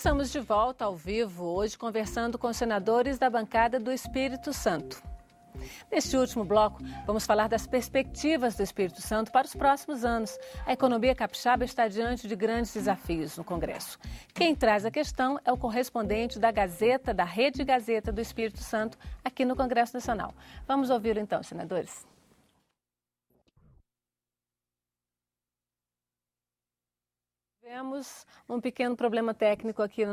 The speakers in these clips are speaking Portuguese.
Estamos de volta ao vivo hoje conversando com os senadores da bancada do Espírito Santo. Neste último bloco, vamos falar das perspectivas do Espírito Santo para os próximos anos. A economia capixaba está diante de grandes desafios no Congresso. Quem traz a questão é o correspondente da Gazeta, da Rede Gazeta do Espírito Santo, aqui no Congresso Nacional. Vamos ouvi-lo então, senadores. Tivemos um pequeno problema técnico aqui na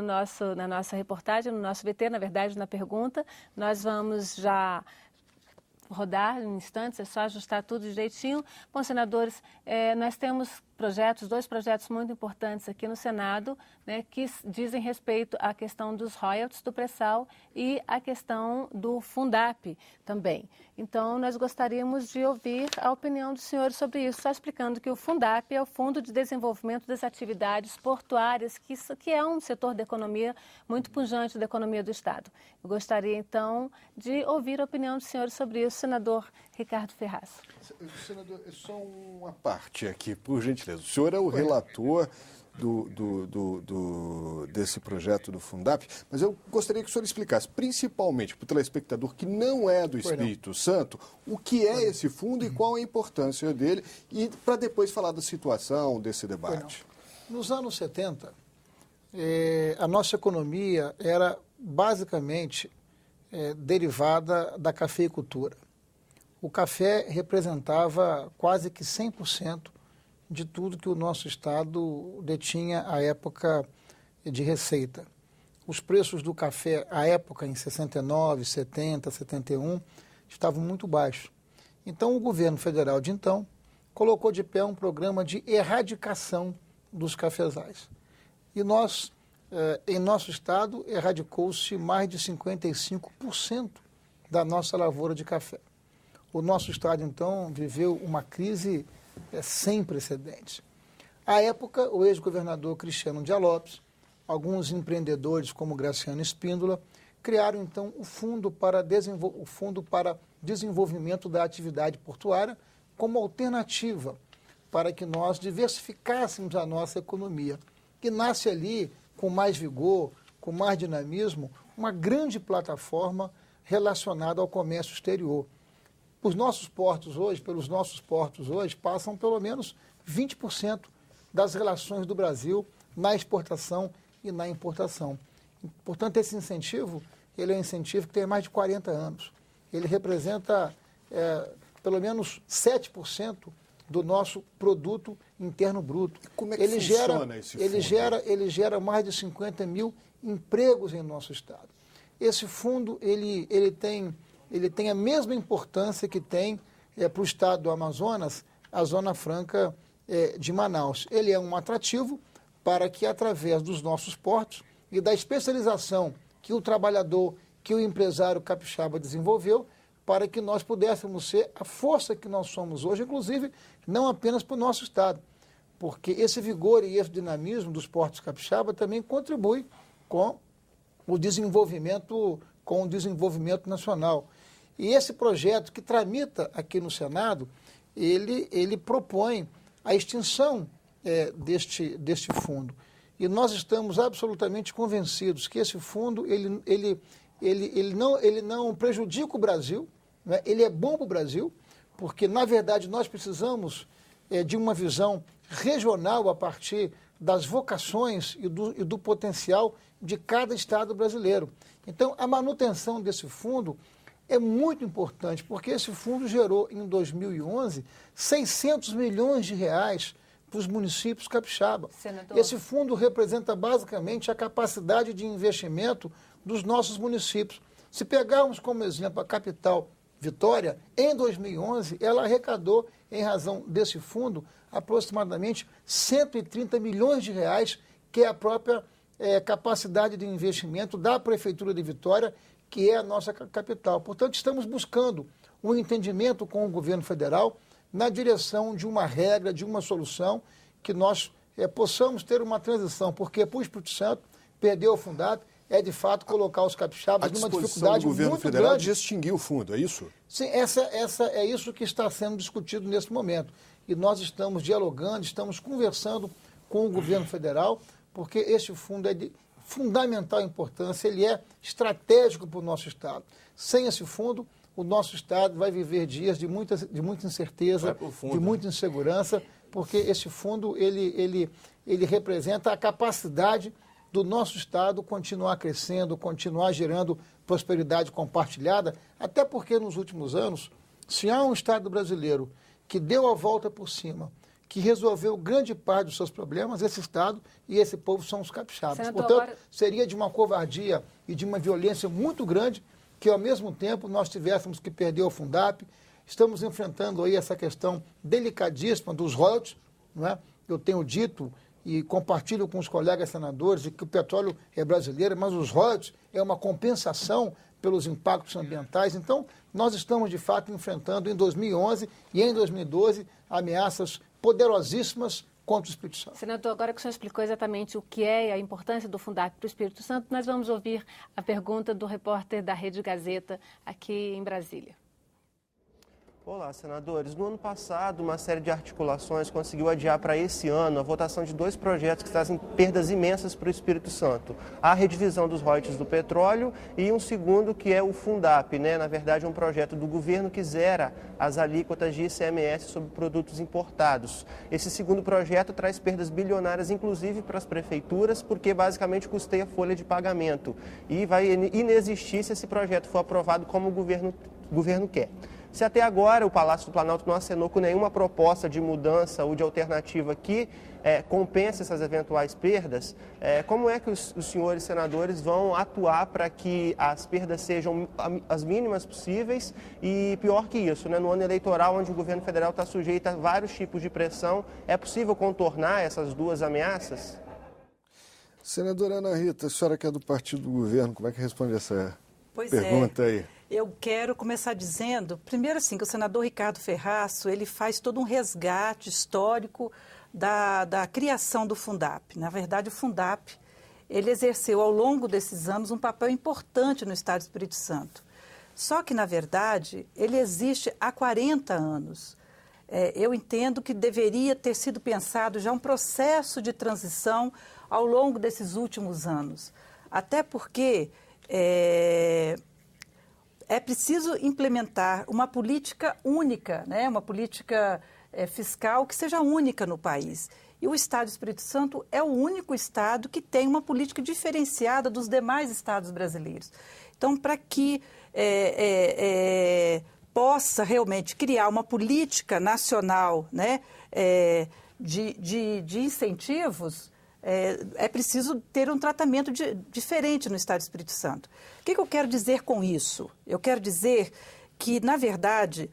nossa reportagem, no nosso VT, na verdade, na pergunta. Nós vamos já rodar em instantes, é só ajustar tudo direitinho. Bom, senadores, nós temos dois projetos muito importantes aqui no Senado, né, que dizem respeito à questão dos royalties do pré-sal e à questão do Fundap também. Então, nós gostaríamos de ouvir a opinião do senhor sobre isso, só explicando que o Fundap é o Fundo de Desenvolvimento das Atividades Portuárias, que é um setor da economia muito pujante da economia do Estado. Eu gostaria, então, de ouvir a opinião do senhor sobre isso, senador Ricardo Ferraz. Senador, é só uma parte aqui, por gentileza. O senhor é o relator desse projeto do Fundap, mas eu gostaria que o senhor explicasse, principalmente para o telespectador que não é do Espírito Santo, o que é esse fundo e qual a importância dele, e para depois falar da situação desse debate. Nos anos 70, a nossa economia era basicamente derivada da cafeicultura. O café representava quase que 100% de tudo que o nosso Estado detinha à época de receita. Os preços do café, à época, em 69, 70, 71, estavam muito baixos. Então, o governo federal de então colocou de pé um programa de erradicação dos cafezais. E nós, em nosso Estado, erradicou-se mais de 55% da nossa lavoura de café. O nosso Estado, então, viveu uma crise sem precedentes. À época, o ex-governador Cristiano Dias Lopes, alguns empreendedores como Graciano Espíndola, criaram, então, o Fundo para Desenvolvimento da Atividade Portuária como alternativa para que nós diversificássemos a nossa economia. E nasce ali, com mais vigor, com mais dinamismo, uma grande plataforma relacionada ao comércio exterior. Pelos nossos portos hoje, passam pelo menos 20% das relações do Brasil na exportação e na importação. Portanto, esse incentivo, ele é um incentivo que tem mais de 40 anos. Ele representa pelo menos 7% do nosso produto interno bruto. Como é que funciona esse fundo? Ele gera mais de 50 mil empregos em nosso Estado. Esse fundo, ele tem a mesma importância que tem para o Estado do Amazonas, a Zona Franca de Manaus. Ele é um atrativo para que, através dos nossos portos e da especialização que o trabalhador, que o empresário capixaba desenvolveu, para que nós pudéssemos ser a força que nós somos hoje, inclusive não apenas para o nosso Estado, porque esse vigor e esse dinamismo dos portos capixaba também contribui com o desenvolvimento nacional. E esse projeto que tramita aqui no Senado, ele propõe a extinção deste fundo. E nós estamos absolutamente convencidos que esse fundo ele não prejudica o Brasil, né? Ele é bom para o Brasil, porque, na verdade, nós precisamos de uma visão regional a partir das vocações e do potencial de cada Estado brasileiro. Então, a manutenção desse fundo é muito importante, porque esse fundo gerou, em 2011, 600 milhões de reais para os municípios capixaba. Senador. Esse fundo representa, basicamente, a capacidade de investimento dos nossos municípios. Se pegarmos como exemplo a capital Vitória, em 2011, ela arrecadou, em razão desse fundo, aproximadamente 130 milhões de reais, que é a própria capacidade de investimento da Prefeitura de Vitória, que é a nossa capital. Portanto, estamos buscando um entendimento com o governo federal na direção de uma regra, de uma solução, que nós possamos ter uma transição, porque para o Espírito Santo, perder o Fundap é, de fato, colocar os capixabas numa dificuldade muito grande. O governo federal de extinguir o fundo, é isso? Sim, é isso que está sendo discutido nesse momento. E nós estamos dialogando, estamos conversando com o governo federal, porque este fundo fundamental importância, ele é estratégico para o nosso Estado. Sem esse fundo, o nosso Estado vai viver dias de muita incerteza, de muita insegurança, porque esse fundo ele representa a capacidade do nosso Estado continuar crescendo, continuar gerando prosperidade compartilhada, até porque nos últimos anos, se há um Estado brasileiro que deu a volta por cima, que resolveu grande parte dos seus problemas, esse Estado e esse povo são os capixabas. Senador, portanto, agora... seria de uma covardia e de uma violência muito grande que, ao mesmo tempo, nós tivéssemos que perder o Fundap. Estamos enfrentando aí essa questão delicadíssima dos royalties, não é? Eu tenho dito e compartilho com os colegas senadores de que o petróleo é brasileiro, mas os royalties é uma compensação pelos impactos ambientais. Então, nós estamos, de fato, enfrentando em 2011 e em 2012 ameaças poderosíssimas contra o Espírito Santo. Senador, agora que o senhor explicou exatamente o que é e a importância do Fundap para o Espírito Santo, nós vamos ouvir a pergunta do repórter da Rede Gazeta aqui em Brasília. Olá, senadores. No ano passado, uma série de articulações conseguiu adiar para esse ano a votação de 2 projetos que trazem perdas imensas para o Espírito Santo. A redivisão dos royalties do petróleo e um segundo que é o Fundap, né? Na verdade, um projeto do governo que zera as alíquotas de ICMS sobre produtos importados. Esse segundo projeto traz perdas bilionárias, inclusive para as prefeituras, porque basicamente custeia a folha de pagamento. E vai inexistir se esse projeto for aprovado como o governo quer. Se até agora o Palácio do Planalto não acenou com nenhuma proposta de mudança ou de alternativa que compense essas eventuais perdas, como é que os senhores senadores vão atuar para que as perdas sejam as mínimas possíveis e, pior que isso, né, no ano eleitoral, onde o governo federal está sujeito a vários tipos de pressão, é possível contornar essas 2 ameaças? Senadora Ana Rita, a senhora que é do partido do governo, como é que responde essa pergunta aí? Eu quero começar dizendo, primeiro assim, que o senador Ricardo Ferraço, ele faz todo um resgate histórico da criação do Fundap. Na verdade, o Fundap, ele exerceu ao longo desses anos um papel importante no Estado do Espírito Santo. Só que, na verdade, ele existe há 40 anos. Eu entendo que deveria ter sido pensado já um processo de transição ao longo desses últimos anos. Até porque é preciso implementar uma política única, né? Uma política fiscal que seja única no país. E o Estado do Espírito Santo é o único estado que tem uma política diferenciada dos demais estados brasileiros. Então, para que possa realmente criar uma política nacional, né, de incentivos, é preciso ter um tratamento diferente no Estado do Espírito Santo. O que eu quero dizer com isso? Eu quero dizer que, na verdade,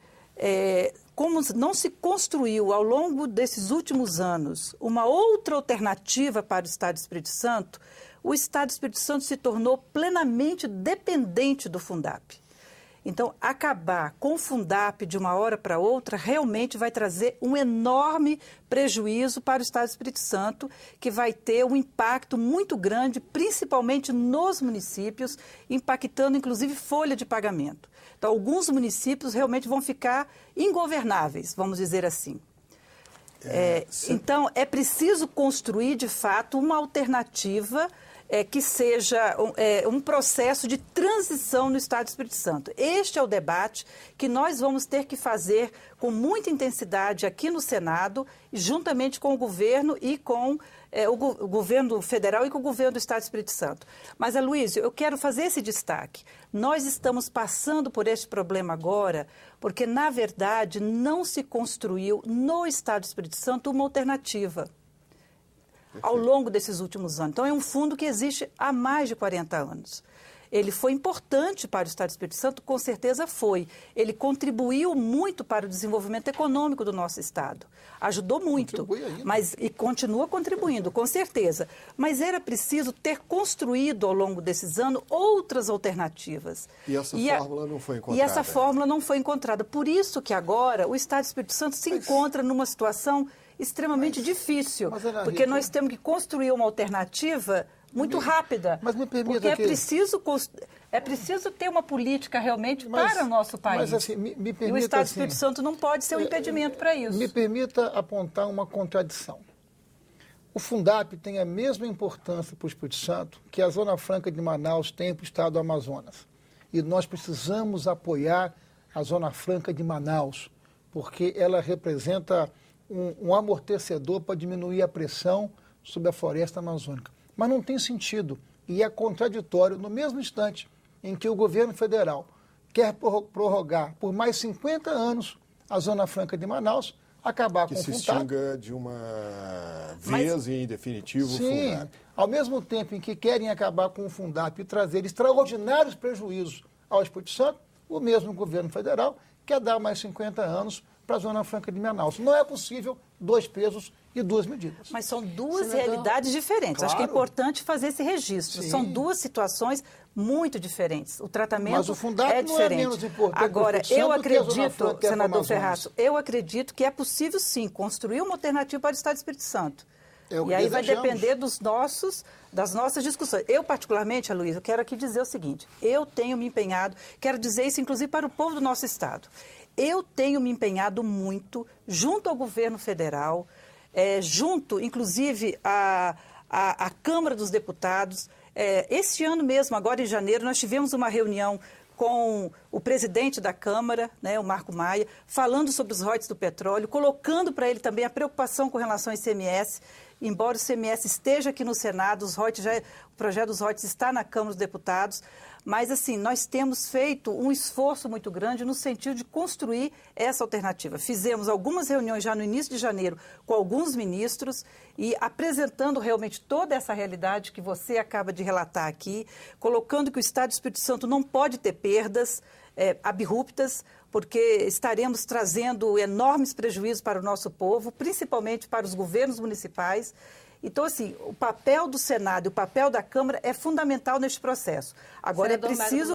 como não se construiu ao longo desses últimos anos uma outra alternativa para o Estado do Espírito Santo, o Estado do Espírito Santo se tornou plenamente dependente do Fundap. Então, acabar com o Fundap de uma hora para outra realmente vai trazer um enorme prejuízo para o Estado do Espírito Santo, que vai ter um impacto muito grande, principalmente nos municípios, impactando inclusive folha de pagamento. Então, alguns municípios realmente vão ficar ingovernáveis, vamos dizer assim. Então, é preciso construir, de fato, uma alternativa que seja um processo de transição no Estado do Espírito Santo. Este é o debate que nós vamos ter que fazer com muita intensidade aqui no Senado, juntamente com o governo e com o governo federal e com o governo do Estado do Espírito Santo. Mas, Aloysio, eu quero fazer esse destaque. Nós estamos passando por este problema agora porque, na verdade, não se construiu no Estado do Espírito Santo uma alternativa ao longo desses últimos anos. Então, é um fundo que existe há mais de 40 anos. Ele foi importante para o Estado do Espírito Santo? Com certeza foi. Ele contribuiu muito para o desenvolvimento econômico do nosso Estado. Ajudou muito, e continua contribuindo, com certeza. Mas era preciso ter construído ao longo desses anos outras alternativas. E essa fórmula não foi encontrada. E essa fórmula não foi encontrada. Por isso que agora o Estado do Espírito Santo se encontra numa situação extremamente difícil, porque nós temos que construir uma alternativa muito rápida, mas me permita porque é preciso ter uma política realmente para o nosso país. Mas, assim, me permita, e o Estado do Espírito Santo não pode ser um impedimento para isso. Me permita apontar uma contradição. O Fundap tem a mesma importância para o Espírito Santo que a Zona Franca de Manaus tem para o estado do Amazonas. E nós precisamos apoiar a Zona Franca de Manaus, porque ela representa um amortecedor para diminuir a pressão sobre a floresta amazônica. Mas não tem sentido e é contraditório no mesmo instante em que o governo federal quer prorrogar por mais 50 anos a Zona Franca de Manaus, acabar com o Fundap. Que se extinga de uma vez e, em definitivo, o Fundap. Ao mesmo tempo em que querem acabar com o Fundap e trazer extraordinários prejuízos ao Espírito Santo, o mesmo governo federal quer dar mais 50 anos para a Zona Franca de Manaus. Não é possível 2 pesos e 2 medidas. Mas são duas realidades diferentes. Claro. Acho que é importante fazer esse registro. Sim. São 2 situações muito diferentes. O tratamento Mas o Fundap é diferente. Não é menos importante. Agora, eu acredito, senador Ferraz, eu acredito que é possível, sim, construir uma alternativa para o Estado do Espírito Santo. E aí vai depender das nossas discussões. Eu, particularmente, Aloysio, eu quero aqui dizer o seguinte, eu tenho me empenhado, quero dizer isso inclusive para o povo do nosso Estado, eu tenho me empenhado muito junto ao governo federal, junto, inclusive, à Câmara dos Deputados. Este ano mesmo, agora em janeiro, nós tivemos uma reunião com o presidente da Câmara, né, o Marco Maia, falando sobre os royalties do petróleo, colocando para ele também a preocupação com relação ao ICMS. Embora o ICMS esteja aqui no Senado, o projeto dos royalties está na Câmara dos Deputados, mas assim, nós temos feito um esforço muito grande no sentido de construir essa alternativa. Fizemos algumas reuniões já no início de janeiro com alguns ministros e apresentando realmente toda essa realidade que você acaba de relatar aqui, colocando que o Estado do Espírito Santo não pode ter perdas abruptas, porque estaremos trazendo enormes prejuízos para o nosso povo, principalmente para os governos municipais. Então, assim, o papel do Senado e o papel da Câmara é fundamental neste processo. Agora, é preciso